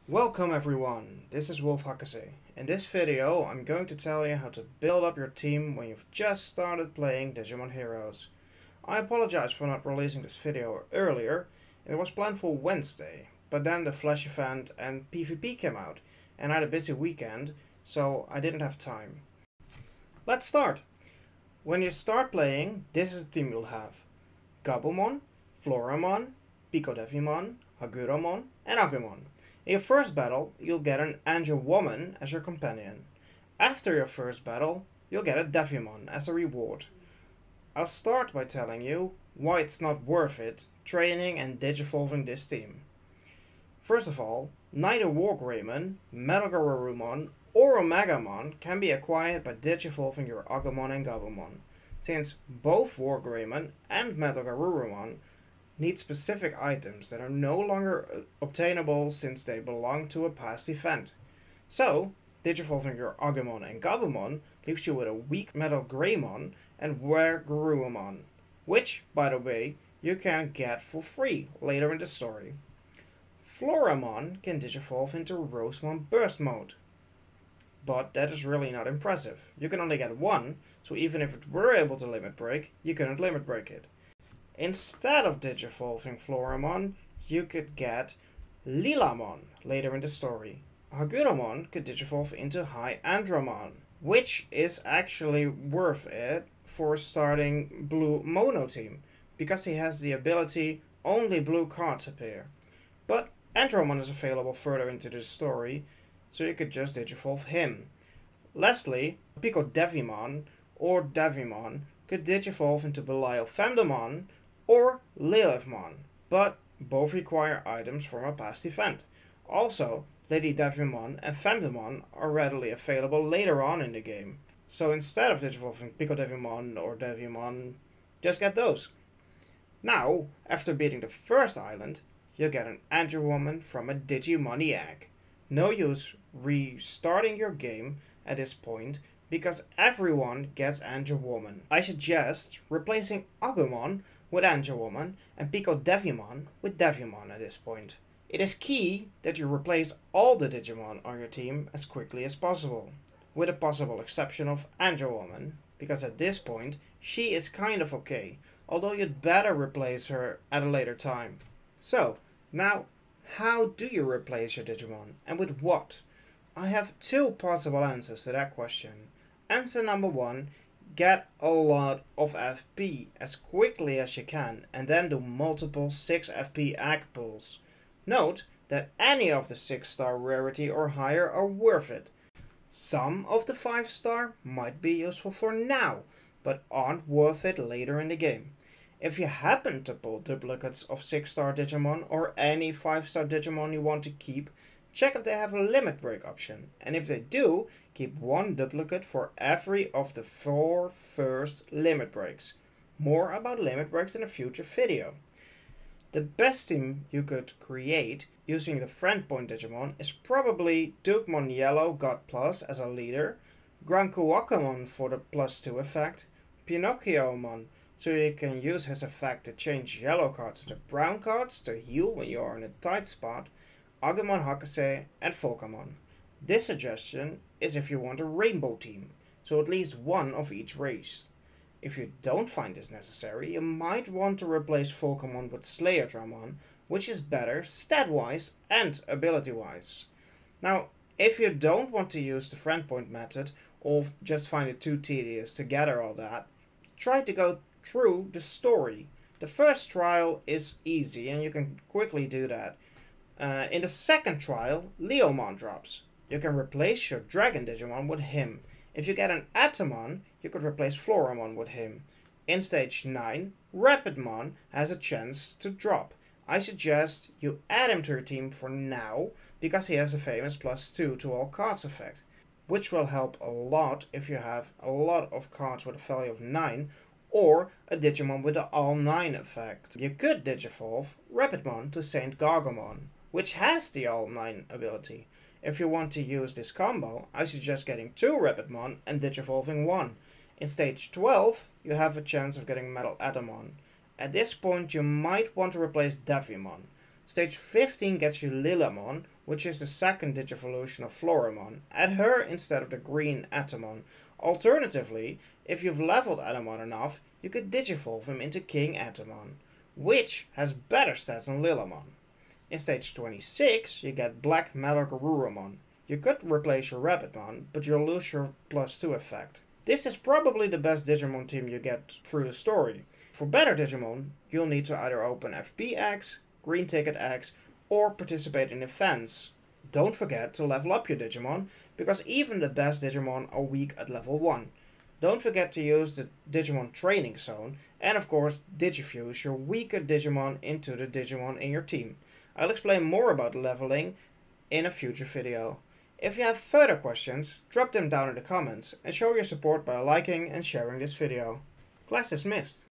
Welcome everyone, this is Hakase. In this video I'm going to tell you how to build up your team when you've just started playing Digimon Heroes. I apologize for not releasing this video earlier. It was planned for Wednesday, but then the Flash event and PvP came out and I had a busy weekend, so I didn't have time. Let's start! When you start playing, this is the team you'll have. Gabumon, Floramon, Picodevimon, Hagurumon and Agumon. In your first battle, you'll get an Angel Woman as your companion. After your first battle, you'll get a Devimon as a reward. I'll start by telling you why it's not worth it training and digivolving this team. First of all, neither Wargreymon, Metalgarurumon, or Omegamon can be acquired by digivolving your Agumon and Gabumon, since both Wargreymon and Metalgarurumon need specific items that are no longer obtainable since they belong to a past event. So, digivolving your Agumon and Gabumon leaves you with a weak Metalgreymon and Wargreymon, which, by the way, you can get for free later in the story. Floramon can digivolve into Rosemon Burst Mode, but that is really not impressive. You can only get one, so even if it were able to limit break, you couldn't limit break it. Instead of digivolving Floramon, you could get Lilamon later in the story. Hagurumon could digivolve into High Andromon, which is actually worth it for starting Blue Mono Team, because he has the ability only blue cards appear. But Andromon is available further into the story, so you could just digivolve him. Lastly, Picodevimon or Devimon could digivolve into Belial Femdemon or Lilithmon, but both require items from a past event. Also, Lady Devimon and Femdemon are readily available later on in the game, so instead of digivolving Picodevimon or Devimon, just get those. Now, after beating the first island, you get an Angel Woman from a Digimon egg. No use restarting your game at this point, because everyone gets Angel Woman. I suggest replacing Agumon with Angel Woman and Picodevimon with Devimon at this point. It is key that you replace all the Digimon on your team as quickly as possible, with a possible exception of Angel Woman, because at this point she is kind of okay, although you'd better replace her at a later time. So, now, how do you replace your Digimon, and with what? I have two possible answers to that question. Answer number one: get a lot of FP as quickly as you can and then do multiple 6 FP egg pulls. Note that any of the 6-star rarity or higher are worth it. Some of the 5-star might be useful for now, but aren't worth it later in the game. If you happen to pull duplicates of 6-star Digimon or any 5-star Digimon you want to keep, check if they have a limit break option, and if they do, keep one duplicate for every of the 4 first limit breaks. More about limit breaks in a future video. The best team you could create using the friend point Digimon is probably Dukemon Yellow God Plus as a leader, Grankuakamon for the +2 effect, Pinocchiomon so you can use his effect to change yellow cards to brown cards to heal when you are in a tight spot, Agumon Hakase and Volcamon. This suggestion is if you want a rainbow team, so at least one of each race. If you don't find this necessary, you might want to replace Volcamon with Slayerdramon, which is better stat-wise and ability-wise. Now, if you don't want to use the friend point method, or just find it too tedious to gather all that, try to go through the story. The first trial is easy and you can quickly do that. In the second trial, Leomon drops. You can replace your Dragon Digimon with him. If you get an Atomon, you could replace Floramon with him. In stage 9, Rapidmon has a chance to drop. I suggest you add him to your team for now, because he has a famous +2 to all cards effect, which will help a lot if you have a lot of cards with a value of 9, or a Digimon with the all 9 effect. You could digivolve Rapidmon to Saint Gargomon, which has the all 9 ability. If you want to use this combo, I suggest getting 2 Rapidmon and digivolving 1. In stage 12, you have a chance of getting Metal Atomon. At this point, you might want to replace Devimon. Stage 15 gets you Lilamon, which is the second Digivolution of Floramon. Add her instead of the green Atamon. Alternatively, if you've leveled Atamon enough, you could Digivolve him into King Atamon, which has better stats than Lilamon. In stage 26, you get Black Metalgarurumon. You could replace your Rabbitmon, but you'll lose your +2 effect. This is probably the best Digimon team you get through the story. For better Digimon, you'll need to either open FP X, Green Ticket X, or participate in events. Don't forget to level up your Digimon, because even the best Digimon are weak at level 1. Don't forget to use the Digimon Training Zone, and of course Digifuse your weaker Digimon into the Digimon in your team. I'll explain more about leveling in a future video. If you have further questions, drop them down in the comments and show your support by liking and sharing this video. Class dismissed.